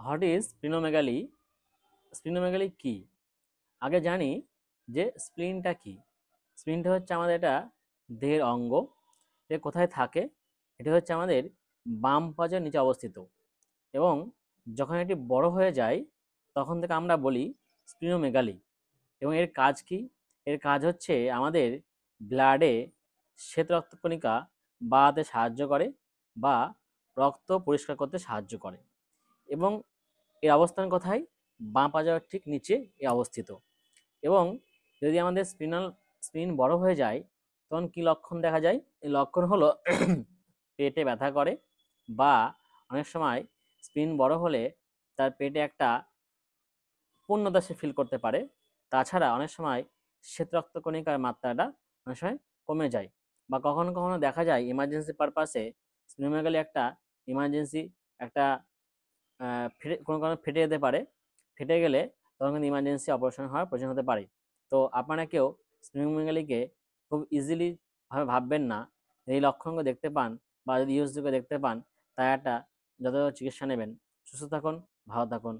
What is splenomegaly? Splenomegaly কি? আগে জানি যে স্প্লিনটা কি। স্প্লিনটা হচ্ছে আমাদের এটা দেহের অঙ্গ। এটা কোথায় থাকে? এটা হচ্ছে আমাদের বাম পাজের নিচে অবস্থিত, এবং যখন এটি বড় হয়ে যায় তখন থেকে আমরা বলি স্প্লিনোমেগালি। এবং এর কাজ কি? এর কাজ হচ্ছে আমাদের ব্লাডে শ্বেত রক্তকণিকা বাড়াতে সাহায্য করে বা রক্ত পরিষ্কার করতে সাহায্য করে। এবং এর অবস্থান কোথায়? বাঁ পাজার ঠিক নিচে এ অবস্থিত। এবং যদি আমাদের স্প্লিন বড় হয়ে যায় তখন কি লক্ষণ দেখা যায়? এই লক্ষণ হলো পেটে ব্যথা করে, বা অনেক সময় স্প্লিন বড় হলে তার পেটে একটা পূর্ণতা সে ফিল করতে পারে। তাছাড়া অনেক সময় শ্বেত রক্তকণিকার মাত্রাটা অনেক সময় কমে যায়, বা কখনো কখনো দেখা যায় ইমার্জেন্সি পারপাসে স্প্লিনোমেগালি একটা ইমার্জেন্সি একটা ফেটে কোনো কারণে ফেটে যেতে পারে। ফেটে গেলে তখন কিন্তু ইমার্জেন্সি অপারেশন হওয়ার প্রয়োজন হতে পারে। তো আপনারা কেউ স্প্লিনোমেগালিকে খুব ইজিলি ভাবে ভাববেন না। এই লক্ষণগুলো দেখতে পান বা যদি ইউএসজিকে দেখতে পান, তার একটা যথাযথ চিকিৎসা নেবেন। সুস্থ থাকুন, ভালো থাকুন।